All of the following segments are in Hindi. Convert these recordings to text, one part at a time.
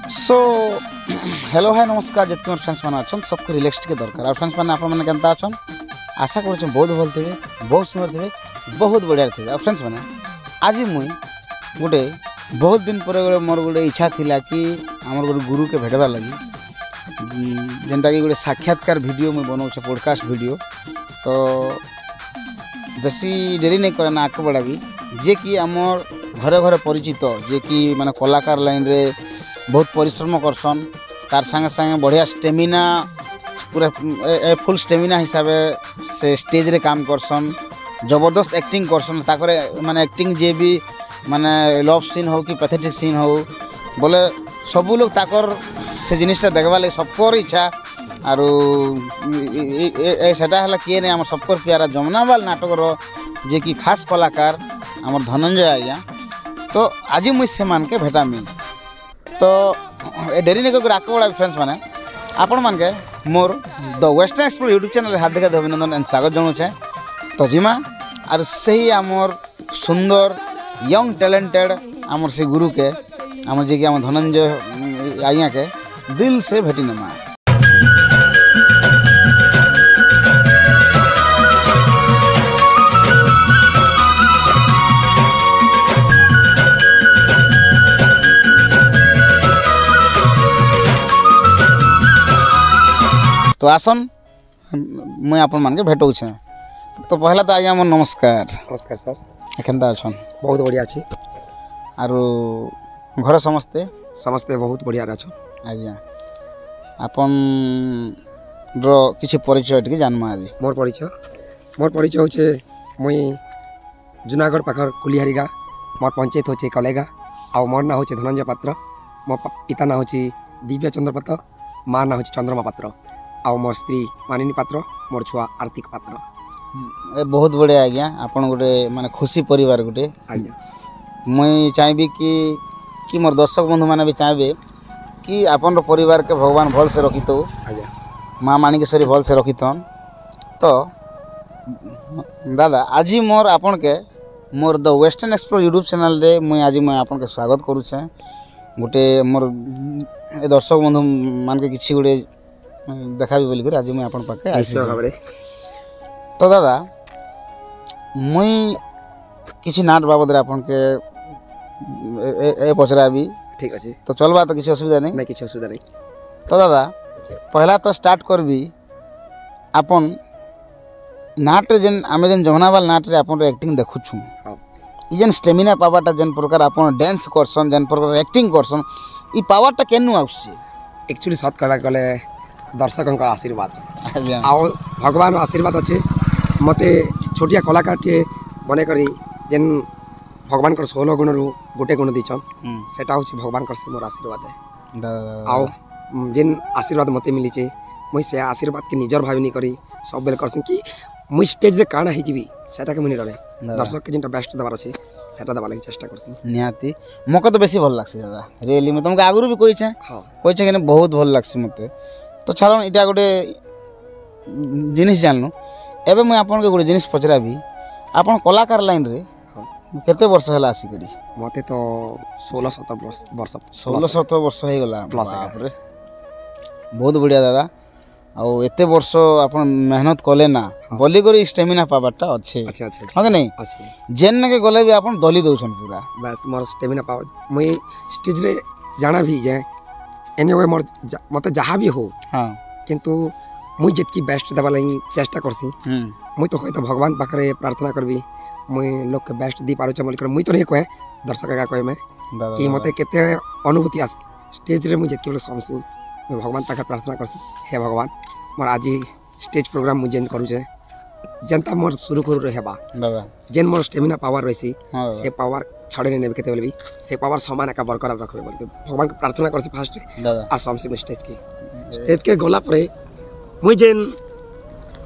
सो हेलो हाय नमस्कार जितने फ्रेंड्स मैंने अच्छा सबको रिलैक्स के दरकार और फ्रेंड्स मैंने आपण मैंने केनता अच्छा आशा कर बहुत भल थे बहुत सुंदर थे बहुत बढ़िया थे और फ्रेंड्स मैंने आज मुई गोटे बहुत दिन पर मोर गोटे इच्छा थिला कि आमर गोटे गुरु के भेटवा लगी जेनता कि गोटे साक्षात्कार वीडियो मुई बनाऊे पॉडकास्ट वीडियो तो बेसी देरी नहीं करे ना आगे बढ़ाबी जे कि आमर घरे घरे परिचित जे कि माने कलाकार लाइन रे बहुत परिश्रम करसन तार संगे संगे बढ़िया स्टेमिना पूरा फुल स्टेमिना हिसाब से स्टेज रे काम करसन जबरदस्त एक्टिंग करसन ताकरे माने एक्टिंग जे भी माने लव सीन हो कि पैथेटिक सीन हो बोले सब लोग ताकर से जिनिसटा देखबा ले सबकर इच्छा आरो सेटा हला किए ने हमर सबकर प्यारा जमुनावाल नाटक रो जे कि खास कलाकार हमर धनंजय आज्ञा तो आज मुझे से मान के भेटामी तो डेरी नहीं कर आगे बढ़ा फ्रेंड्स मैंने आपण मान के more the western explore YouTube channel हाथ देखा अभिनंदन एंड स्वागत जनाऊे तो जिमा आर से ही आमर सुंदर यंग टैलेंटेड आमर से गुरु के आमर जे कि आम धनंजय आज्ञा के दिल से भेटी नमा। तो आसन मैं आपण मान के भेटौ छे तो पहला तो आज्ञा मोर नमस्कार। नमस्कार सर केनता अछन? बहुत बढ़िया अछि आरो घर समस्ते समस्ते बहुत बढ़िया अछन। आज्ञा आपण रो किछि परिचय टिके जानमा आज। मोर परिचय होचे मुई जूनागढ़ पाखर कुलिहारी गाँ मोर पंचायत होचे कलेगा आ मोर ना होचे धनंजय पात्र मोर पिता ना होचे दिव्य चंद्र पात्र माँ ना होचे चंद्रमा पात्र आ मोर स्त्री मानिनी पात्र मोर छुआ आर्थिक पात्र। बहुत बढ़िया आज्ञा आपण गोटे माने खुशी परिवार गोटे आज्ञा मुई चाहबी कि मोर दर्शक बंधु माने भी चाहबे कि आपण परिवार के भगवान भल से रखितो आज्ञा माँ माणिकेश्वरी भल से रखितन। तो दादा आज मोर आपन के more the western explore YouTube channel रे मुई आज मैं आपन के स्वागत करूछे गोटे मोर दर्शक बंधु मान के किछि गोटे देखाबी बोली कर आज मैं आपन पाके आइछि। तो दादा मुई किछि नाट बाबद रे आपन के ए पचराबी ठीक अछि तो चलबा तो किछि असुविधा नहीं किछि असुविधा नहीं। तो दादा पहला तो स्टार्ट करबी आपन नाट जेन आमे जेन जमुनावाल नाट रे आपन एक्टिंग देखुछु ई जेन स्टेमिना पावाटा जेन प्रकार आपन डांस करसन जेन प्रकार एक्टिंग करसन ई पावाटा केनु आउछि? एक्चुअली सत कहबा गले दर्शकों आशीर्वाद आज्ञा आ भगवान आशीर्वाद अच्छे मते छोटिया कलाकार टे बने करी जेन भगवान कर 16 गुण रु गोटे गुण दीचन सेटा होछि भगवान कर से मोर आशीर्वाद है आओ जेन आशीर्वाद मते मिली छे मुई से आशीर्वाद के निजर भावनी करी सब बेल करसन कि मुई स्टेज रे काना हे जीवी सेटा के मुनि रहे दर्शक के जेनटा बेस्ट दबार अछि सेटा दबा लागि चेष्टा करसन निहाती मको तो बेसी भल लागसे दादा रियली में तुमके आगुरु भी कोइ छे हां कोइ छे कि बहुत भल लागसे मते तो छाड़न इटा गोटे जिनिस जानलो एबे मैं आपन के गोटे जिनिस पचराबी आपन कलाकार लाइन रे केते वर्ष हला आसी करी? मते तो 16-17 वर्ष 16-17 वर्ष हे गला प्लस रे बहुत बढ़िया दादा आ एते वर्ष आपन मेहनत कले ना बोली करी स्टेमिना पावरटा अच्छे अच्छा अच्छा हां कि नहीं अच्छे जेन के गले भी आपन दली दोछन पूरा बस मोर स्टेमिना पावर मुई स्टेज रे जाना भी जाए एनीवे मोर मते जहाँ भी हो हां किंतु मुई जितकी बेस्ट देवा लगी चेष्टा करसी मुई तो तो भगवान पाखरे प्रार्थना करबी मुई लोग के बेस्ट दी पारो चमल कर मुई तो नहीं कहे दर्शक का कहे मैं कि मते केते अनुभूति आस स्टेज रे मुई जितकी बेले समसी मैं भगवान पाखरे प्रार्थना करसी हे भगवान मोर आज स्टेज प्रोग्राम मुई जेन करू जे जनता मोर शुरू करू रहेबा दादा जेन मोर स्टेमिना पावर रहसी हां से पावर छड़े ने केते बेले भी से पावर समान का बरकरार रखबे बोलते भगवान के प्रार्थना करसी फास्ट दादा आ समसी स्टेज के गोला परे मुई जेन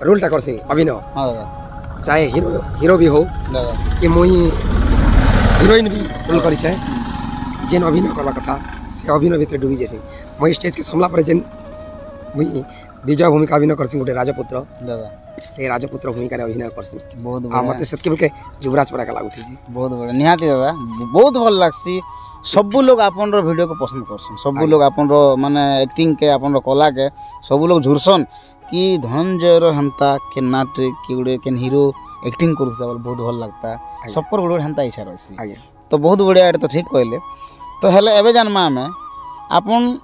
रोलटा करसी अभिनय हां दादा चाहे हीरो भी हो दादा कि मुई हीरोइन भी रोल करी चाहे जेन अभिनय करवा कथा से अभिनय भीतर डूबी जैसे मुई स्टेज के सामला पर जेन मुई विजय भूमिका अभिनय करसी गोटे राजपुत्र दादा से राजपुत्र भूमिका रे अभिनय करसी बहुत आ मते सेतके के युवराज परा का लागुथि बहुत बढ़िया निहाती दादा बहुत भल लागसी सब लोग आपन वीडियो को पसंद करसन सब लोग आपन माने एक्टिंग के आपन कला के सब लोग झुरसन कि धनंजयर हंता के नाट कि गुटे केन हीरो एक्टिंग करता बोले बहुत भल लगता सबकर गुटे हंता इच्छा रही तो बहुत बढ़िया एटा तो ठीक कहले तो हेले एबे जानमा हमें आपन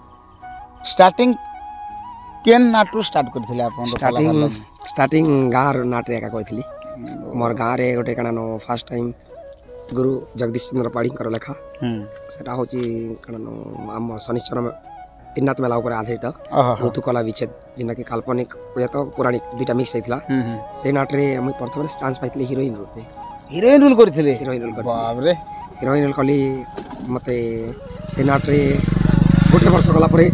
स्टार्टिंग केन नाटू स्टार्ट करथिले आपन स्टार्टिंग गाँव नाट रे एका करथिली मोर गाँव रे गोटे काना फर्स्ट टाइम गुरु जगदीश चंद्र पाड़ी कर लेखा सेटा होची काना हम शनिश्चर तीननाथ मेला ऊपर आधारित ऋतुकला विच्छेद जेना कि काल्पनिक या तो पौराणिक दुटा मिक्स होइथिला से नाट रे हम प्रथम चांस पाइथिले हीरोइन रोल रे हीरोइन रोल करथिले बाप रे हीरोइन रोल कली मते से नाट रे गोटे वर्ष गला परे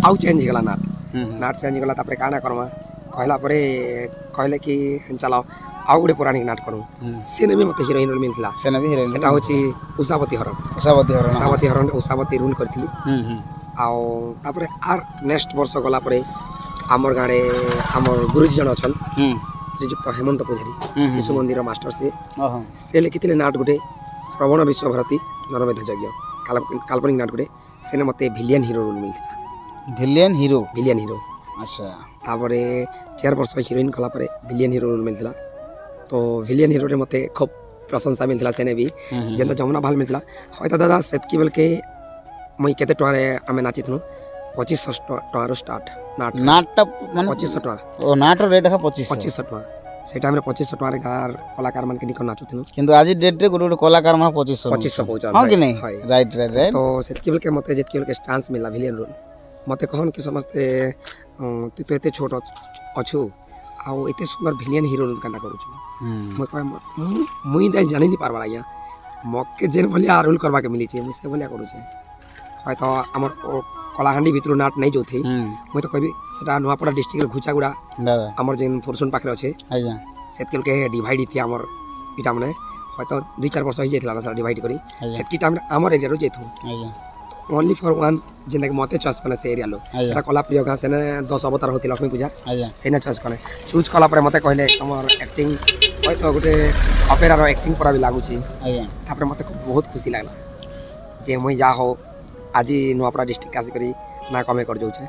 आउ चेंज गला नाट चेंज गला तापरे काना करमा कहला परे कहले कि चलो आउ गोटे पौराणिक नाट करूँ सेने भी मते हीरोइन रोल मिलथिला सेने भी हीरोइन सेटा होची उषावती हरण उषावती रोल करथिली आउ तापरे आर नेक्स्ट वर्ष गला परे आमर गाँडे आमर गुरुजी जन अछन श्रीजुक्त हेमंत पुजारी शिशु मंदिर मास्टर से लिखिथिले नाट गोटे श्रवण विश्वभारती नरमेध यज्ञ काल्पनिक नाट गोटे सेने मते विलियन हीरो रोल मिलथिला विलियन हीरो अच्छा तापरे 4 वर्ष हीरोइन कला परे विलियन हीरो रोल मिलथिला तो विलियन हीरो रे मते खूब प्रशंसा मिलथिला सेने भी जेंता जमुना भाल मिलथिला होयता दादा सेतकी बेल के मई केते टवारे आमे नाचिथनु 2500 टवारो स्टार्ट नाट माने 2500 टवा ओ नाट रो रेट है 2500 टवा से टाइम रे 2500 टवारे गार कलाकार मन के निको नाचुथनु किंतु आज डेट रे गोटे कलाकार मा 2500 पहुंचा हां कि नहीं राइट तो सेतकी बेल के मते जेतकी बेल के चांस मिला विलियन रोल मते कहन कि समस्ते तू तो एते छोट अछु आउ एते सुंदर विलियन हीरो रोल कांडा करू छु म कह मुई दे जानि नि पारबा या मक्के जेन भलिया रोल करबा के मिली छै मु से भलिया करू छै होय तो हमर कलाहांडी भितर नाट नहीं जोथि मुई तो कहबी सेटा नुआपड़ा डिस्ट्रिक्ट रे घुचागुड़ा हमर जेन फुरसुन पाखरे अछि आज्ञा सेतकेल के डिवाइड थी हमर इटा माने होय तो 2-4 वर्ष होई जेथला ना सर डिवाइड करी सेतकी टाइम हमर एरिया रो जेथु आज्ञा ओनली फॉर वन जिंदगी मते चॉइस कले से एरिया लो सेटा कला प्रिय गां सेने 10 अवतार होती लक्ष्मी पूजा सेने चॉइस कले चूज कला पर मते कहले हमर एक्टिंग होय तो गुटे अपेरा रो एक्टिंग पर भी लागु छी तापर मते बहुत खुशी लागला जे मुई जा हो आजी नुआपड़ा डिस्ट्रिक्ट आसी करी ना कमे कर जाऊ छे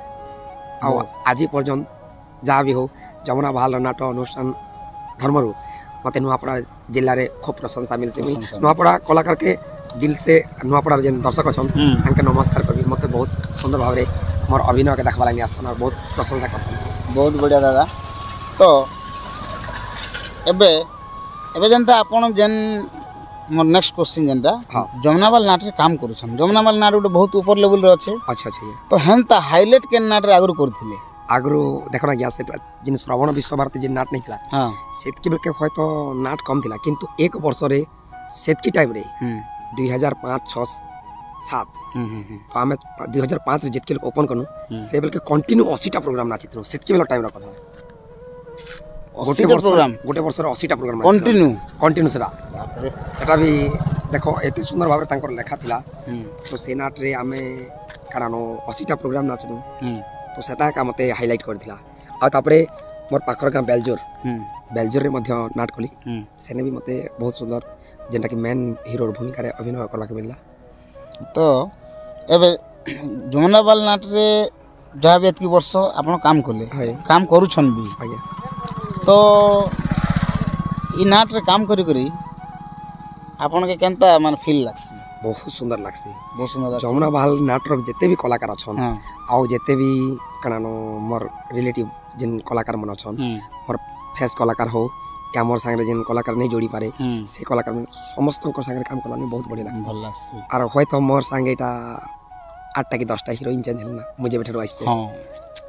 आ आजी पर्यंत जा भी हो जमुना भाल नाटक अनुष्ठान धर्मरु मते नुआपड़ा जिल्ला रे खूब प्रशंसा मिल से नुआपड़ा कलाकार के दिल से नुआपड़ा जेन दर्शक अछन तांके नमस्कार करबी मते बहुत सुंदर भाव रे मोर अभिनय के देखबा लागि आसन और बहुत प्रशंसा करसन बहुत बढ़िया दादा तो एबे जनता आपण जेन मोर नेक्स्ट क्वेश्चन जेनटा जमुनाबाल नाट रे काम करूछन जमुनाबाल नाट गोटे बहुत ऊपर लेवल रे अछि अच्छा अच्छा तो हेनता हाईलाइट के नाट रे आगु करथिले आगु देखना गया से जिन श्रवण विश्वभारती जिन नाट नहीं थिला हां सेतकी बेल के होय तो नाट कम थिला किंतु एक वर्ष रे सेतकी टाइम रे 2005 6 7 तो हमें 2005 रे जेतके ओपन करनु से बेल के कंटिन्यू 80 टा प्रोग्राम नाचितनु सेतकी बेल टाइम रा कथा गोटे वर्ष रे 80 टा प्रोग्राम कंटिन्यू सेटा भी देखो एते सुंदर भाव रे तांकर लेखा थिला तो से नाट रे हमें कारानो 80 टा प्रोग्राम नाचनु तो सेटा का मते हाईलाइट कर दिला आ तापरे मोर पाखर का बेलजोर रे मध्य नाट कली सेने भी मते बहुत सुंदर जेंटा कि मेन हीरो भूमिका रे अभिनय करबा के मिलला तो एबे जमुनाबाल नाट रे जहाँ भी एतकी वर्ष आपण काम करले काम करूछन भी तो ई नाट रे काम करी करी आपण के केनता माने फील लागसी बहुत सुंदर लागसी जमुनाबाल नाट रो जते भी कलाकार अछन आ जते भी कनानो मोर रिलेटिव जिन कलाकार मन अछन मोर फेस कलाकार हो या मोर संगे जिन कलाकार नहीं जोड़ी पारे से कलाकार समस्त को संगे काम करला बहुत बढ़िया लागसी भल लागसी आर होय तो मोर संगे एटा 8टा कि 10टा हीरोइन चेंज हलना मुझे बैठरो आइछ हां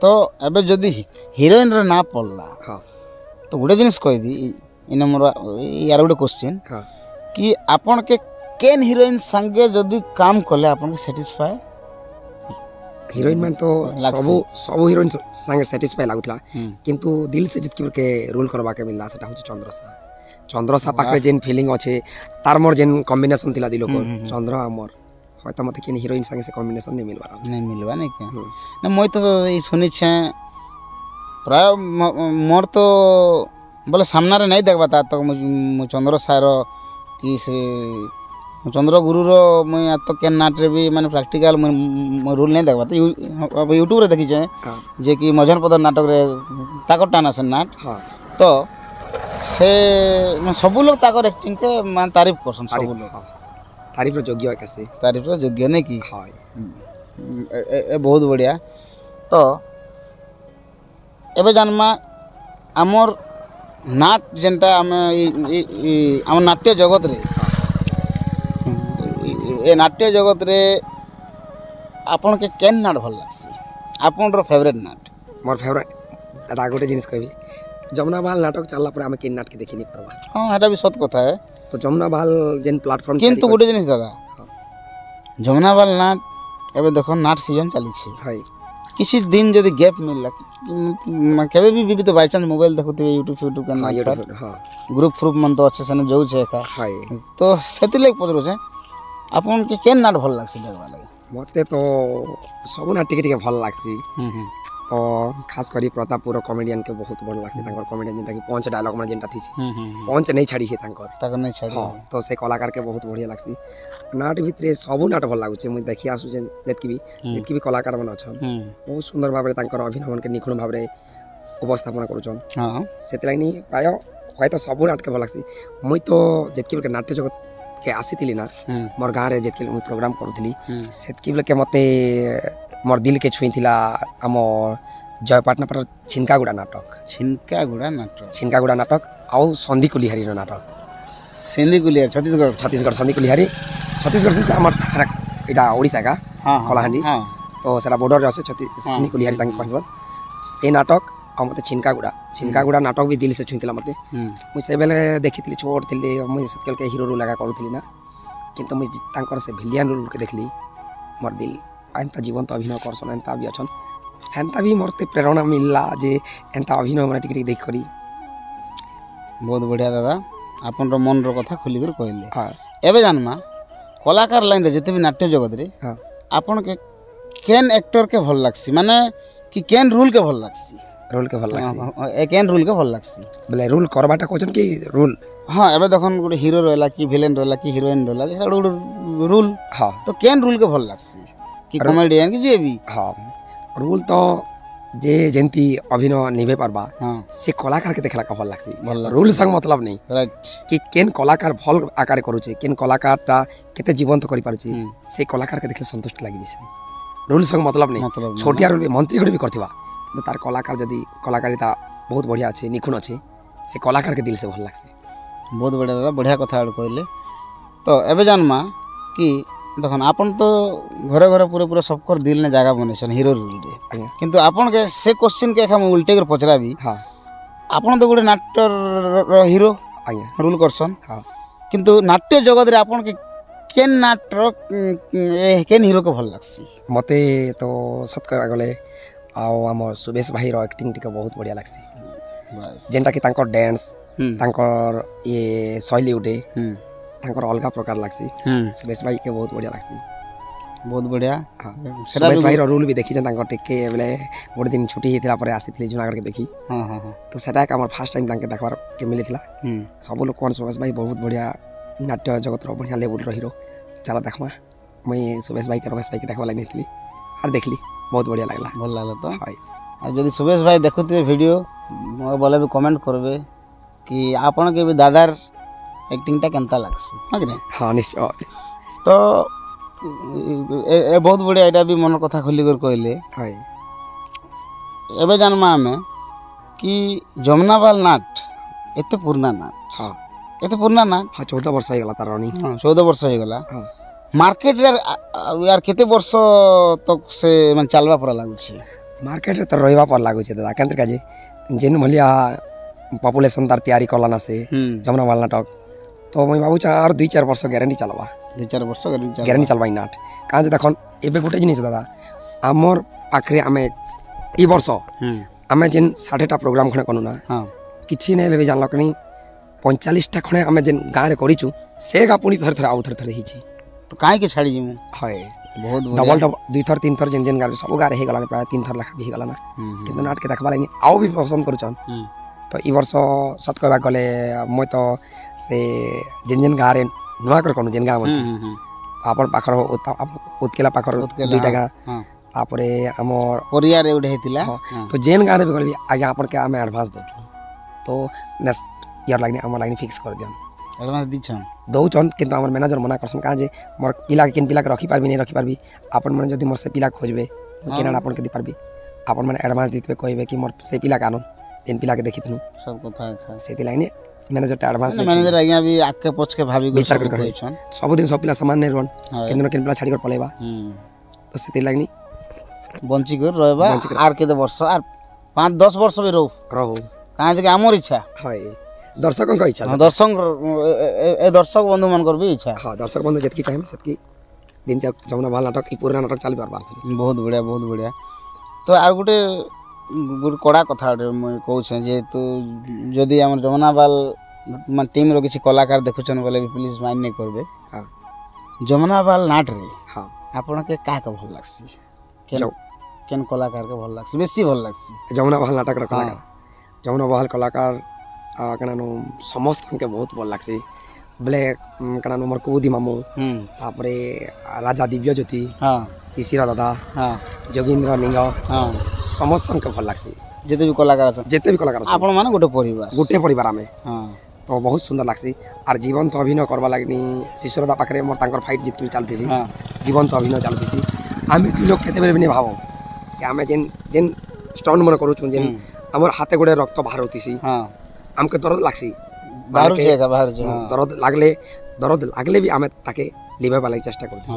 तो एबे जदी हीरोइन रे ना पड़ला हां तो गुडे जिनिस कहि दी इन मोर यार गुडे क्वेश्चन हां कि आपण के केन हीरोइन संगे जदी काम करले आपण के सेटिस्फाई हीरोइन मान तो सब हीरोइन संगे सेटिस्फाई लागुतला किंतु दिल से जितकी के रोल करबा के मिलला सेटा होची चंद्रसा पाखरे जेन फीलिंग अछि तार मोर जेन कॉम्बिनेशन थिला दिलो को चंद्र आ मोर होय त मते केन हीरोइन संगे से कॉम्बिनेशन नहीं मिलवा नहीं क्या ना मोय तो ई सुनि छे प्राय मोर तो बोले सामना रे नहीं देखबा ता तो चंद्रसा रो कि से चंद्रगुरुर मुई तो केन नाट रे भी माने प्रैक्टिकल रूल नहीं देखबा तो यूट्यूब रे देखी जे जे कि मझन पदर नाटक रे ताकर टाना से नाट तो से सब लोग ताकर एक्टिंग के मान तारीफ करसन सब लोग तारीफ रो योग्य कैसे तारीफ रो योग्य नहीं की ए बहुत बढ़िया तो एबे जानमा आमर नाट जेनटा आम नाट्य जगत रे ए नाट्य जगत रे आपन के केन नाट भल लागसी आपन रो फेवरेट नाट मोर फेवरेट एटा गोटे जिनिस कहबी जमुना बाल नाटक चलला पर आमे केन नाट के देखि नहीं परबा हां एटा भी सत कथा है तो जमुना बाल जेन प्लेटफॉर्म किंतु गोटे जिनिस दादा जमुना बाल नाट एबे देखो नाट सीजन चली छी हाय किसी दिन जदि गैप मिलला केबे भी तो बाय चांस मोबाइल देखुते यूट्यूब के नाट हां ग्रुप फ्रुप मन तो अच्छे से जाउ छे का हाय तो सेति लेक पदरो छे आपन के केन नाट भल लागसी देखबा लागि मते तो सब नाट टिके भल लागसी तो खास करी प्रतापपुर कॉमेडियन के बहुत भल लागसी तांकर कॉमेडियन जेंटा कि पंच डायलॉग मन जेंटा थीसी पंच नहीं छाड़ी छे तांकर नहीं छाड़ी हां तो से कलाकार के बहुत बढ़िया लागसी नाट भितरे सब नाट भल लागु छे मु देखि आसु जे जेतकी भी कलाकार मन अछन बहुत सुंदर भाबरे तांकर अभिनय मन के निखुण भाबरे उपस्थापन करूछन हां सेति लागिनी प्राय होय तो सब नाट के भल लागसी मुई तो जेतकी के नाट्य जगत के आसीतिली ना मोर गाँव रे जेतकी मु प्रोग्राम करूथिली सेतकी के मते मोर दिल के छुईथिला हम जयपाटना पर छिनकागुड़ा नाटक आउ संधि कुलिहारी नाटक सिंधी कुलिहारी छत्तीसगढ़ संधि कुलिहारी छत्तीसगढ़ से हमर सरा इटा ओडिसा का कलाहांडी तो सरा बॉर्डर रे संधि कुलिहारी तांक कहसन से नाटक आ मते छिनकागुड़ा नाटक भी दिल से छुईथिला मते मु से बेले देखिथिली छोट थिली मु सेतकल के हीरो रोल लगा करूथिली ना किंतु मु तांकर से विलियन रोल के देखली मोर दिल एंता जीवंत अभिनय करसन एंता भी अछन सेंता भी मोरते प्रेरणा मिलला जे एंता अभिनय मन टिक देख करी बहुत बढ़िया दादा आपन रो मन रो कथा खुली कर कहले हां एबे जानमा कलाकार लाइन रे जते भी नाट्य जगत रे हां आपन के केन एक्टर के भल लागसी माने कि केन रोल के भल लागसी ए केन रोल के भल लागसी बोले रोल करबाटा कहछन कि रोल हां एबे देखन गोटे हीरो रहला कि विलेन रहला कि हीरोइन रहला जे रोल हां तो केन रोल के भल लागसी कि कॉमेडियन कि जे भी हां रोल तो जे जेंती अभिनय निभे परबा हां से कलाकार के देखला का भल लागसी रोल संग मतलब नहीं राइट कि केन कलाकार भल आकार करू छे केन कलाकारटा केते जीवंत करि पारू छे से कलाकार के देखले संतुष्ट लागि जैसे रोल संग मतलब नहीं छोटिया रोल मंत्री गड भी करथिबा तो तार कलाकार जदी कलाकारिता बहुत बढ़िया अछि निखुण अछि से कलाकार के दिल से भल लागसी बहुत बढ़िया दादा बढ़िया कथा कहले तो एबे जानमा कि देखन आपन तो घरे घरे पूरे पूरा सबकर दिल ने जगह बनेछन हीरो रोल रे किंतु आपन के से क्वेश्चन के हम उल्टे कर पचराबी हां आपन तो गोटे नाट्य हीरो आज्ञा रोल करसन हां किंतु नाट्य जगत रे आपन के केन नाट्य केन हीरो के भल लागसी मते तो सत कह गले आ हमर सुबेश भाई रो एक्टिंग टिके बहुत बढ़िया लागसी बस जेंटा कि तांकर डांस तांकर ये शैली उठे तांकर अलगा प्रकार लागसी सुबेश भाई के बहुत बढ़िया लागसी बहुत बढ़िया सुबेश भाई रो रोल भी देखि तांकर टिके बेले गोटे दिन छुट्टी हेतिला परे आसीथिले जुनागढ़ के देखि हां हां तो सेटा के हमर फर्स्ट टाइम तांके देखबार के मिलिथिला सब लोग कोन सुबेश भाई बहुत बढ़िया नाट्य जगत रो बढ़िया लेवल रो हीरो चला देखमा मैं सुबेश भाई के रमेश भाई के देखबा लागि नेथली और देखली बहुत बढ़िया लागला भल लागला तो हाय जदी सुबेश भाई देखुते वीडियो बोले भी कमेंट करबे कि आपन के भी दादार एक्टिंग ता केनता लागसी हां कि हां निश्चय तो ए बहुत बढ़िया एटा भी मन कथा खोली कर कहले हाय एबे जानमा हमें कि जमुनाबाल नाट एते पुराना नाट हां एते पुराना नाट हां 14 वर्ष हो गला तार रनिंग हां 14 वर्ष हो गला हां मार्केट यार केते वर्ष तक से मन चलबा पर लागु छी मार्केट रे तो रहबा पर लागु छी दादा केंद्र काजे जेन मलिया पॉपुलेशन तार तैयारी करलाना से जमुनाबाल नाटक तो मैं बाबू चा और 2-4 वर्ष गारंटी चलबा 2-4 वर्ष गारंटी चलबा नाट काज देखन एबे गोटे जिनिस दादा हमर पाखरे हमें ई वर्ष हमें जेन 60टा प्रोग्राम खने कनु ना हां किछि नै लेबे जानलक नै 45टा खने हमें जेन गां रे करिचु से गा पुनी थर थर आउ थर थर हिची तो काहे के छाड़ी जिमु हाय बहुत डबल 2 थर 3 थर जेन जेन गारे सब गारे हे गला प्राय 3 थर लखा भी गला ना किंतु नाट के देखबा लागि आउ भी पसंद करूछन तो ई वर्ष सत कहबा गले मैं तो से जेन जेन गारे नुआ कर कोन जेन गाँव आपन पाखर उत्केला पाखर दुईटा गाँ हाँ तापर आमर परिया रे उठे हेतिला तो जेन गाँव भी गली आगे आपन के आम एडवांस दो तो नेक्स्ट ईयर लाइन आम लाइन फिक्स कर दियन एडवांस दिछन दौचन किंतु आमर मैनेजर मना करसन कहाँ जे मोर पिला किन पिला के रखी पारबी नहीं रखी पारबी आपन मैंने जदि मोर से पिला खोजबे केना आपन के दी पारबी आपन मैंने एडवांस दितबे कहबे कि मोर से पिला कानून जेन पिला के देखिथनु सब कथा है सेति लाइन मैनेजर एडवांस मैनेजर आज्ञा भी आके पछ के भाभी विचार कर कहछन सब दिन सब पिला समान नहीं रहन हाँ। केन केन पिला छाड़ी कर पलेबा तो सेति लाइन बंची कर रहबा बंची कर। आर के वर्ष आर 5-10 वर्ष भी रहू कहाँ जे आमर इच्छा हाय दर्शकों का इच्छा दर्शक ए दर्शक बंधु मनकर भी इच्छा हाँ दर्शक बंधु जतकी चाहिए सेतकी दिन जमुना बाल नाटक पुराना नाटक चल बार बहुत बढ़िया तो आर गोटे कड़ा कथा मुझे कहूँ जेहेतु जदि आम जमुना बाल टीम रो किसी कलाकार देखुन बोले भी प्लीज माइंड नहीं करबे हाँ जमुना बाल नाट रे हाँ आपन के का भल लागसी केन कलाकार के भल लागसी बेसी भल लागसी जमुना बाल नाटक कलाकार जमुना बाल कलाकार कनानु समस्त के बहुत भल लागसी बोले कनानु मोर कुबुदी मामू तापरे राजा दिव्य ज्योति हाँ शिशिर दादा हाँ जोगींद्र लिंग हाँ समस्त के भल लागसी जेते भी कलाकार अछन जेते भी कलाकार आपण माने गोटे परिवार में हाँ तो बहुत सुंदर लागसी और जीवंत अभिनय करवा लगनी शिशुरदा पाखे मोर तांकर फाइट जितनी चलती हाँ जीवंत अभिनय चलती आम दुई लोग केते बेले भी नहीं भाव कि आम जेन जेन स्टंट मन करूँ जेन आमर हाथे गोड़े रक्त बाहर होती हाँ आमके दर्द लागसी बाहर दर्द लागले भी आमे ताके लिबे वाला चेष्टा करती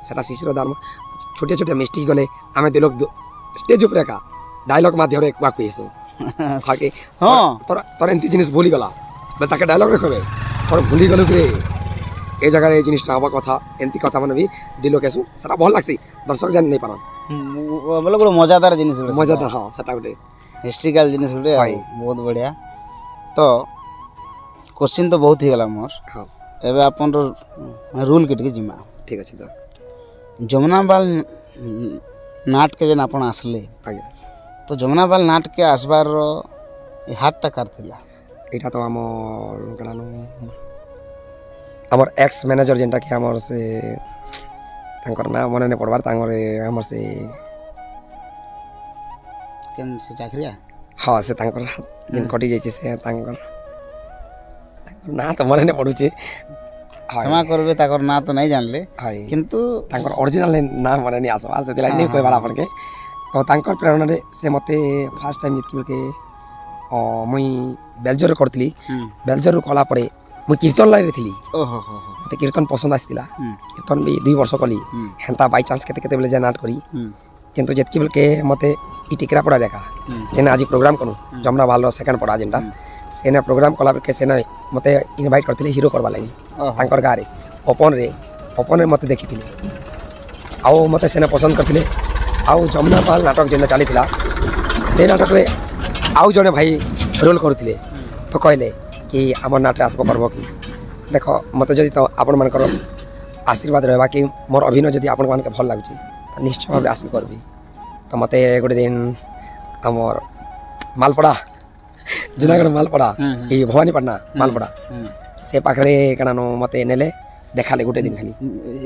सेटा शिशुरदा छोटे छोटे मिस्टेक गले आमे दे लोग स्टेज ऊपर का डायलॉग माध्यम एक बार कहिसो खाके हां तोर एंती जिनिस भूली गला बे ताके डायलॉग रे कहबे और भूली गलो रे ए जगह रे जिनिसटा हवा कथा एंती कथा माने भी दिलो केसु सेटा भल लागसी दर्शक जान नहीं पारन बोले गोटे मजादार जिनिस मजादार हां सेटा गोटे हिस्ट्रिकल जिनिस गोटे बहुत बढ़िया तो क्वेश्चन तो बहुत ही गला मोर हां एबे अपन रूल के टिके जिमा ठीक अछि तो जमुना बाल नाट के जन अपन आसले आगे तो जमुना बाल नाट के आसबार हाथ टा करथिला एटा तो हमर कनानु हमर एक्स मैनेजर जेंटा कि हमर से तांकर नाम मने ने पड़बार तांगर हमर से केन से चाकरिया हाँ से तांकर जेन कटि जाय छै से तांकर ना तो मने ने पड़ुचे क्षमा करबे ताकर ना तो नहीं जानले किंतु तांकर ओरिजिनल नाम मने नहीं आसबा से दिला नहीं कोई बार आपन के तो तांकर प्रेरणा रे से मते फर्स्ट टाइम इतके के मुई बेलजर करतली बेलजर कला परे मुई कीर्तन लाइन थिली ओहो हो मते कीर्तन पसंद आस्तिला कीर्तन भी 2 वर्ष कली हेंता बाय चांस केते केते बेले जे नाट करी किंतु जेतकी बेल के मते इ टिकरा पड़ा देखा जेना आज प्रोग्राम कनु जमुना बाल रो सेकंड पड़ा जेंटा सेना प्रोग्राम कला के सेना मते इनवाइट करतली हीरो करबा लागि तांकर गारे ओपन रे मते देखिथिले आउ मते सेना पसंद करथिले आउ जमुना बाल नाटक जेना चलीथिला से नाटक रे आउ जने भाई रोल करथिले तो कहले कि हमर नाटक आसब करबो कि देखो मते जदि तो आपण मानकर आशीर्वाद रहबा कि मोर अभिनय जदि आपण मान के भल लागुची तो निश्चय भाव आसबि करबी तो मते गोटे दिन हमर मालपड़ा जूनागढ़ मालपड़ा ये भवानीपाटना मालपड़ा से पाखरे कनानो मते नेले देखाले गोटे दिन खाली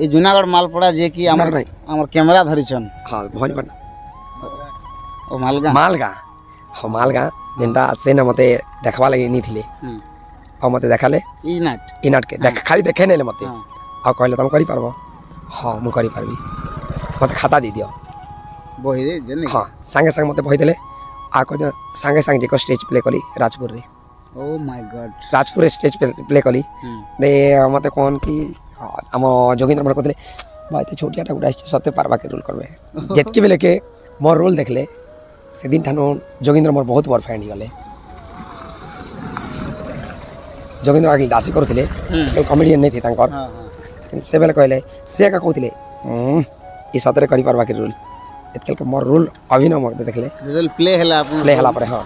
ए जूनागढ़ मालपड़ा जे कि हमर कैमरा धरिछन हां भवानीपाटना ओ मालगा जेनटा से न मते देखबा लागि नि थिले और मते देखाले ई नाट के देख खाली देखे नेले मते आ कहले तुम करि पारबो हां मु करि पारबी मते खाता दे दियो बहि दे जने हां संगे संग मते बहि देले आ को संगे संग जे को स्टेज प्ले कली राजपुर रे oh my God Rajpur stage play कली दे मते कोन की हम जोगिंद्र मन कहले भाई तो छोटियाटा गुडा सते पारबा के रोल करबे जेतकी बेले के मोर रोल देखले से दिन ठानो जोगिंद्र मोर बहुत बड़ फैन गले जोगिंद्र आगे दासी करथिले से कॉमेडियन नहीं थे तांकर किंतु से बेले कहले से का कहथिले ई सतरे करि पारबा के रोल एतकल के मोर रोल अभिनय मत देखले जदल प्ले हला पर हां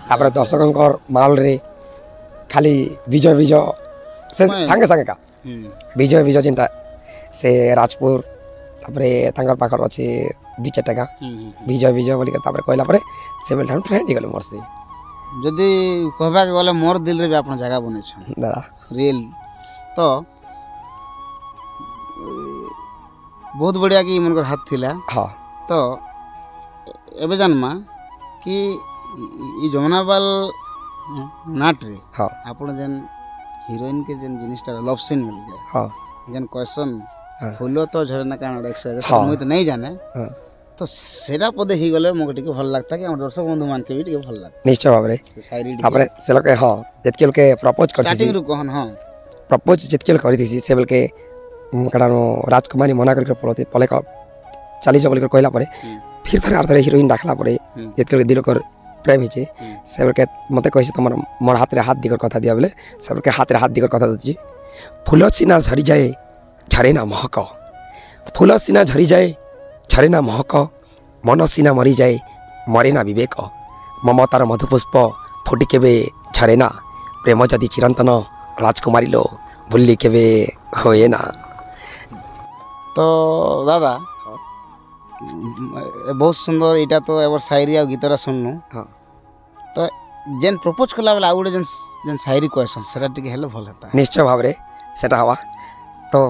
तापर दर्शकंकर माल रे खाली विजय से संगे का विजय जेनटा से राजपुर तापरे तांकर पाखर अछि 2-4 टका विजय बोली के तापरे कहला परे से बेल ठान फ्रेंड गेल मोर से जदी कहबा के गले मोर दिल रे भी अपन जगह बने छ दादा रियल तो बहुत बढ़िया कि मन हाथ थिला हाँ तो एबे जानमा कि ई जमुनाबाल नाट रे हाँ आपण जेन हीरोइन के जेन जिनिसटा लव सीन मिल जाए हाँ जेन क्वेश्चन हाँ। फूलो तो झरना कारण एक्सरसाइज हाँ। मुई तो नहीं जाने हाँ तो सेरा पदे ही गले मोके टिके भल लागता कि हम दर्शक बंधु मान के भी टिके भल लागता निश्चय भाव में से शायरी तापर से लोग हाँ जितके लोग प्रपोज करती स्टार्टिंग रु कहन हां प्रपोज जितके लोग करती से बोल के कड़ा राजकुमारी मना करके पड़ते पले चली जा बोल कहला परे फिर थे आर थे हिरोइन डाकला परे जितके दिल कर प्रेम ही से बोल के मत कह तुम मोर हाथ रे हाथ दिकर कथा दिया बोले से बोल के हाथ रे हाथ दिकर कथा दूची फूल सीना झरी जाए झरे ना महक फूल सीना झरी जाए झरे ना महक मन सीना मरी जाए मरे ना विवेक ममतार मधुपुष्प फुटी केबे झरे ना प्रेम जदि चिरंतन राजकुमारी लो भूली केबे होए ना। तो दादा बहुत सुंदर इटा तो एवर शायरी आ गीतरा सुननु हाँ तो जेन प्रपोज कला वाला आउडे जेन जेन शायरी क्वेश्चन सेटा टिके हेले भल हेता निश्चय भाव में सेटा हवा तो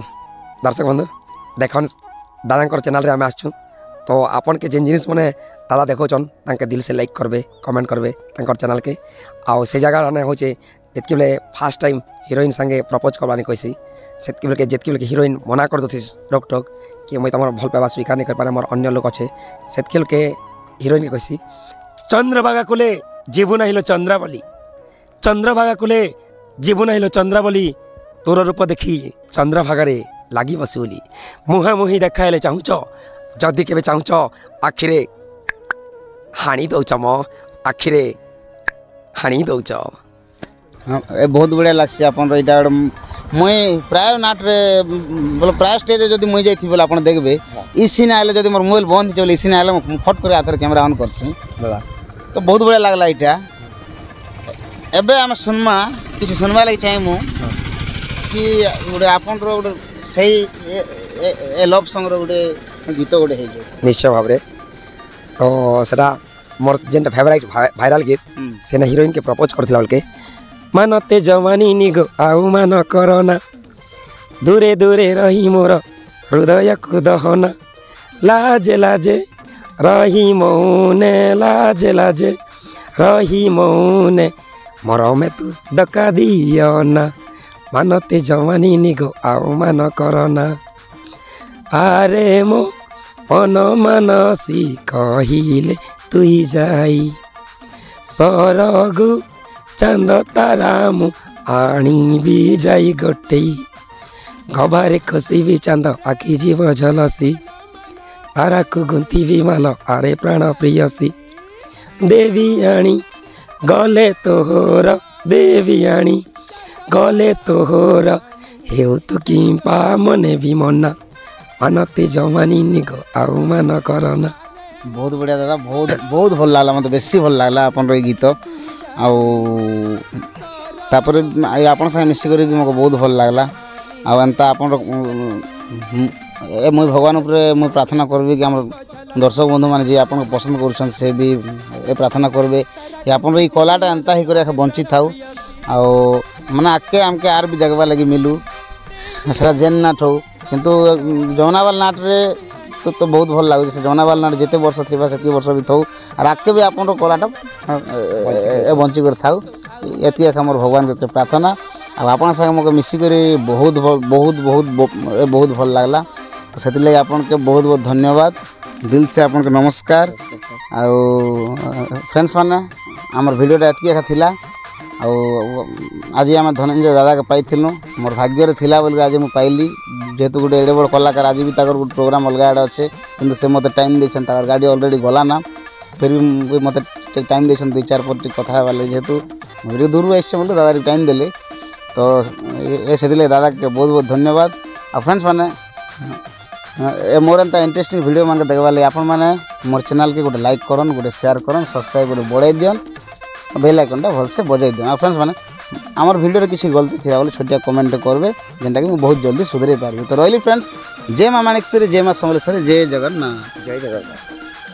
दर्शक बंधु देखन दादा चैनल रे आम आसचु तो आपन के जेन जिनिस मैंने दादा देखोचन तांके दिल से लाइक करबे कमेंट करबे तांकर चैनल के आउ से जगह ने होचे जितके बेले फास्ट टाइम हिरोइन संगे प्रपोज करवानी कैसी सेतके बेले जितके बेले हिरोइन मना कर दो रोक टोक कि मुई तुम भल पाइबा स्वीकार नहीं कर पारे मोर अन्य लोग अच्छे सेतके के हिरोइन के कैसी चंद्रभागा कुले जीवु नाहिलो चंद्रावली चंद्रभागा कुले जीवु नाहिलो चंद्रावली तोर रूप देखी चंद्रभागारे लागी बसुली मुहा मुही देखाइले चाहुच जदि केबे चाहुच आखिरे हाणी दौच म आखिरे हाणी दौच। हाँ ए बहुत बढ़िया लागसी अपन इटा मुई प्राय नाट रे बोले प्राय स्टेज जदि मुई जाइथि बोले आपण देखबे ई सीन आइले जदि मोर मोबाइल बंद हिचे बोले ई सीन आइले मु फट करे आथर कैमरा ऑन करसी दादा तो बहुत बढ़िया लागला इटा एबे हम सुनमा किछ सुनवा लागि चाहि मु कि गोटे आपण रो गोटे सही ए लव सॉन्ग रो गोटे गीत गोटे हे जो निश्चय भाव में तो सेटा मोर जेनटा फेवरेट भाइराल गीत सेना हिरोइन के प्रपोज करथिला बोल के मानते जवानी निगो आउ मान करना दूरे दूरे रही मोर हृदय को दहना लाजे लाजे रही मौने लाजे लाजे रही मौने मरो में तू दका दियो ना मानते जवानी निगो आउ मान करना आरे मो मन मानसी कहिले तुई जाई सरगु चांद तारा मु आनी भी जाई गोटे गबारे खसी भी चांद आखि जीव झलसी तारा को गुंती भी माल आरे प्राण प्रियसी देवी आणी गले तोहर देवी आणी गले तोहर हेउ तो किंपा मने भी मना मानते जवानी निगो आउ मान करना। बहुत बढ़िया दादा बहुत बहुत भल लागला मते बेसी भल लागला अपन रो गीत आउ तापर आपण संगे मिसी करी भी मको बहुत भल लागला आउ एंता आपण ए मुई भगवान ऊपर मुई प्रार्थना करबी कि हमर दर्शक बंधु माने जे आपण पसंद करूछन से भी ए प्रार्थना करबे कि आपण रो ई कलाटा एंता ही करे बंची थाउ आउ माने आके हमके आर भी देखबा लगी मिलू सरा जेन नाट हो किंतु जमुनाबाल नाट रे तो बहुत भल लागु से जमुनाबाल नाट जेते वर्ष थिबा सेती वर्ष भी थौ और आके भी आपण कलाटा बंची कर थाउ एति हमर भगवान के प्रार्थना आ आपण संग मके मिसी करी बहुत बहुत बहुत बहुत भल लागला तो सेति ले आपण के बहुत बहुत धन्यवाद दिल से आपण के नमस्कार आ फ्रेंड्स माने हमर वीडियोटा एति एका थिला आज आम धनंजय दादा के पाइलु मोर भाग्य थिला बोल आज मुझे पाइली जेहेतु गोटे एडे बड़ कलाकार आज भी तक गोटे प्रोग्राम अलग आड़े अच्छे कि से मत टाइम देछन तार गाड़ी ऑलरेडी गला ना फिर भी मत टाइम देछन 2-4 पर कथा वाले जेहेतु वीडियो दूर आसছে बोले दादा टाइम देले तो ये से दादा के बहुत बहुत धन्यवाद आ फ्रेंड्स माने मोर एंता इंटरेस्टिंग वीडियो मान के देखवा ले आपण माने मोर चैनल के गोटे लाइक करन गोटे शेयर करन सब्सक्राइब गोटे बढ़ाई दियन बेल आइकनटा भल से बजाई दियन। फ्रेंड्स माने आमर वीडियो रे किसी गलती थिया बोले छोटिया कमेंट करबे जेंटा कि मैं बहुत जल्दी सुधरे पारबे। तो रहिली फ्रेंड्स जय मां माणिकेश्वरी जय मां समलेश्वरी जय जगन्नाथ।